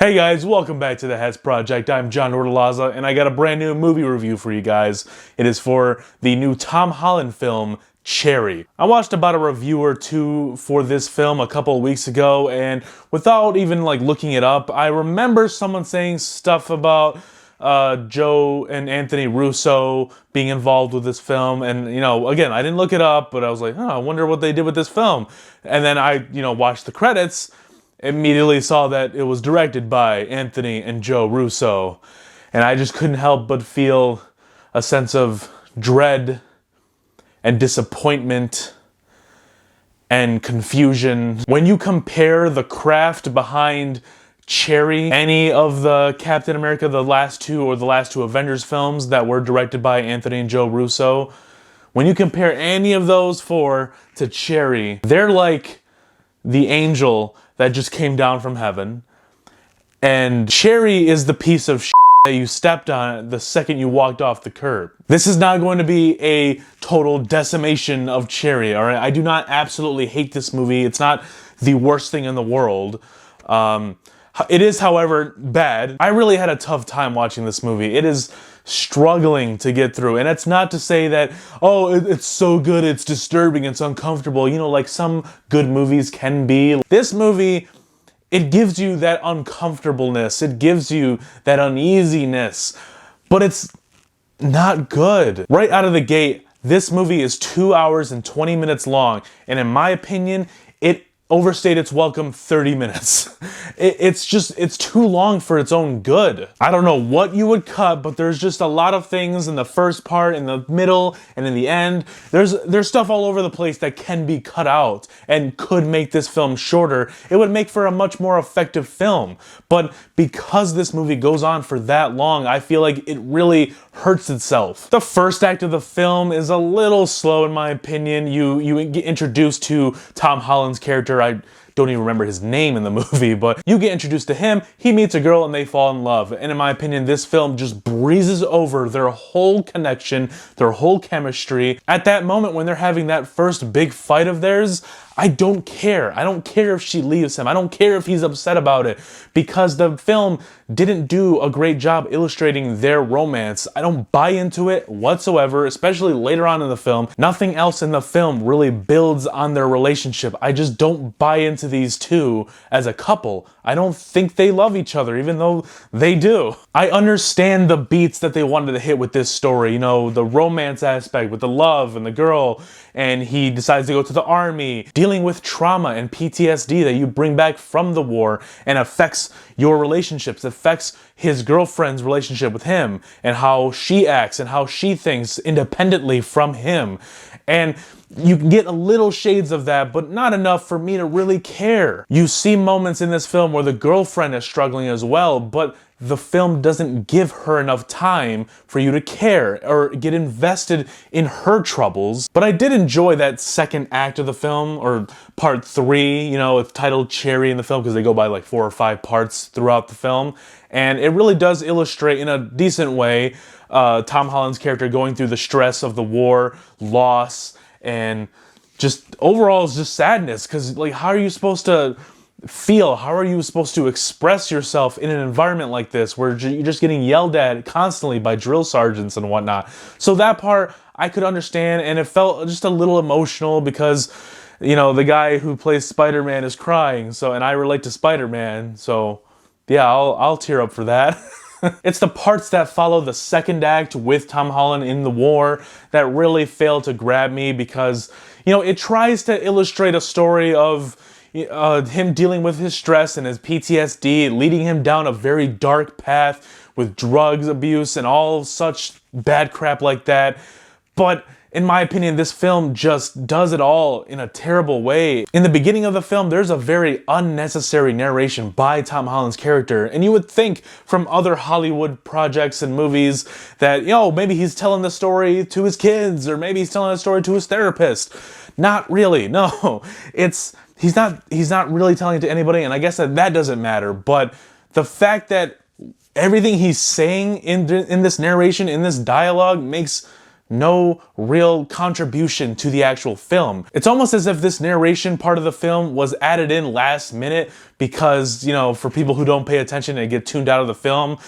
Hey guys, welcome back to the Hets Project. I'm John Ortolaza, and I got a brand new movie review for you guys. It is for the new Tom Holland film, Cherry. I watched about a review or two for this film a couple of weeks ago, and without even looking it up, I remember someone saying stuff about Joe and Anthony Russo being involved with this film, and again, I didn't look it up, but I was like, oh, I wonder what they did with this film. And then I, watched the credits, immediately saw that it was directed by Anthony and Joe Russo, and I just couldn't help but feel a sense of dread and disappointment and confusion. When you compare the craft behind Cherry, any of the Captain America, the last two Avengers films that were directed by Anthony and Joe Russo, when you compare any of those four to Cherry, they're like the angel that just came down from heaven, and Cherry is the piece of shit that you stepped on the second you walked off the curb. This is not going to be a total decimation of Cherry, alright? I do not absolutely hate this movie. It's not the worst thing in the world. It is, however, bad. I really had a tough time watching this movie. It is struggling to get through, and it's not to say that, oh, it's so good, it's disturbing, it's uncomfortable, like some good movies can be. This movie, it gives you that uncomfortableness, it gives you that uneasiness, but it's not good. Right out of the gate, this movie is 2 hours and 20 minutes long, and in my opinion, it overstayed its welcome 30 minutes. It's too long for its own good. I don't know what you would cut, but there's just a lot of things in the first part, in the middle, and in the end. There's stuff all over the place that can be cut out and could make this film shorter. It would make for a much more effective film. But because this movie goes on for that long, I feel like it really hurts itself. The first act of the film is a little slow in my opinion. You get introduced to Tom Holland's character. I don't even remember his name in the movie, but you get introduced to him, he meets a girl, and they fall in love. And in my opinion, this film just breezes over their whole connection, their whole chemistry. At that moment when they're having that first big fight of theirs, I don't care. I don't care if she leaves him. I don't care if he's upset about it, because the film didn't do a great job illustrating their romance. I don't buy into it whatsoever, especially later on in the film. Nothing else in the film really builds on their relationship. I just don't buy into these two as a couple. I don't think they love each other, even though they do. I understand the beats that they wanted to hit with this story, the romance aspect with the love and the girl, and he decides to go to the army, dealing with trauma and PTSD that you bring back from the war and affects your relationships, affects his girlfriend's relationship with him, and how she acts and how she thinks independently from him. And you can get a little shades of that, but not enough for me to really care. You see moments in this film where the girlfriend is struggling as well, but the film doesn't give her enough time for you to care or get invested in her troubles. But I did enjoy that second act of the film, or part 3, it's titled Cherry in the film because they go by 4 or 5 parts throughout the film. And it really does illustrate in a decent way Tom Holland's character going through the stress of the war, loss, and just overall it's just sadness, because how are you supposed to feel? How are you supposed to express yourself in an environment like this where you're just getting yelled at constantly by drill sergeants and whatnot? So that part I could understand, and it felt just a little emotional because the guy who plays Spider-Man is crying, and I relate to Spider-Man, so yeah, I'll tear up for that. It's the parts that follow the second act with Tom Holland in the war that really fail to grab me, because it tries to illustrate a story of him dealing with his stress and his PTSD, leading him down a very dark path with drugs abuse and all such bad crap like that. But in my opinion, this film just does it all in a terrible way. In the beginning of the film, there's a very unnecessary narration by Tom Holland's character, and you would think from other Hollywood projects and movies that, maybe he's telling the story to his kids, or maybe he's telling the story to his therapist. Not really, no. He's not really telling it to anybody, and I guess that doesn't matter, but the fact that everything he's saying in this narration, in this dialogue, makes no real contribution to the actual film. It's almost as if this narration part of the film was added in last minute because, you know, for people who don't pay attention and get tuned out of the film,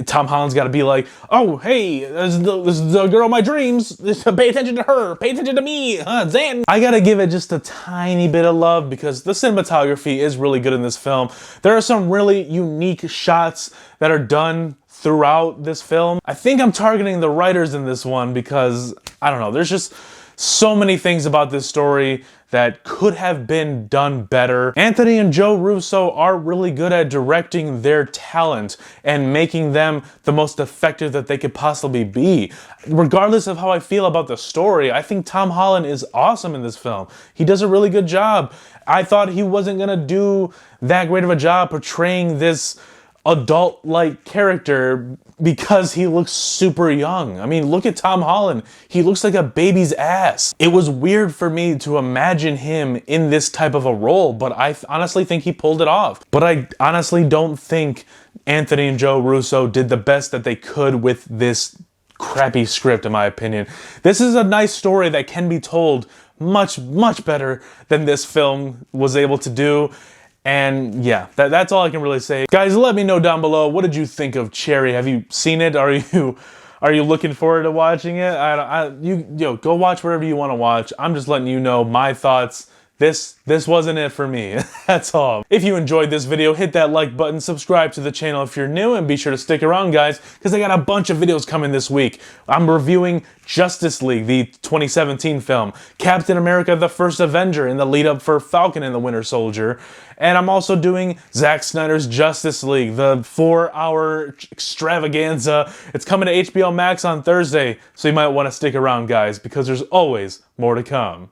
Tom Holland's got to be like, oh, hey, this is the girl of my dreams. Pay attention to her. Pay attention to me. Zan. I got to give it just a tiny bit of love because the cinematography is really good in this film. There are some really unique shots that are done throughout this film. I think I'm targeting the writers in this one because, I don't know, there's just so many things about this story that could have been done better. Anthony and Joe Russo are really good at directing their talent and making them the most effective that they could possibly be. Regardless of how I feel about the story, I think Tom Holland is awesome in this film. He does a really good job. I thought he wasn't gonna do that great of a job portraying this adult-like character because he looks super young. I mean, look at Tom Holland. He looks like a baby's ass. It was weird for me to imagine him in this type of a role, but I honestly think he pulled it off. But I honestly don't think Anthony and Joe Russo did the best that they could with this crappy script, in my opinion. This is a nice story that can be told much, much better than this film was able to do. And yeah, that's all I can really say. Guys, let me know down below, what did you think of Cherry? Have you seen it? Are you looking forward to watching it? Go watch whatever you want to watch. I'm just letting you know my thoughts. This wasn't it for me. That's all. If you enjoyed this video, hit that like button, subscribe to the channel if you're new, and be sure to stick around, guys, because I got a bunch of videos coming this week. I'm reviewing Justice League, the 2017 film, Captain America, the First Avenger, in the lead up for Falcon and the Winter Soldier, and I'm also doing Zack Snyder's Justice League, the 4-hour extravaganza. It's coming to HBO Max on Thursday, so you might want to stick around, guys, because there's always more to come.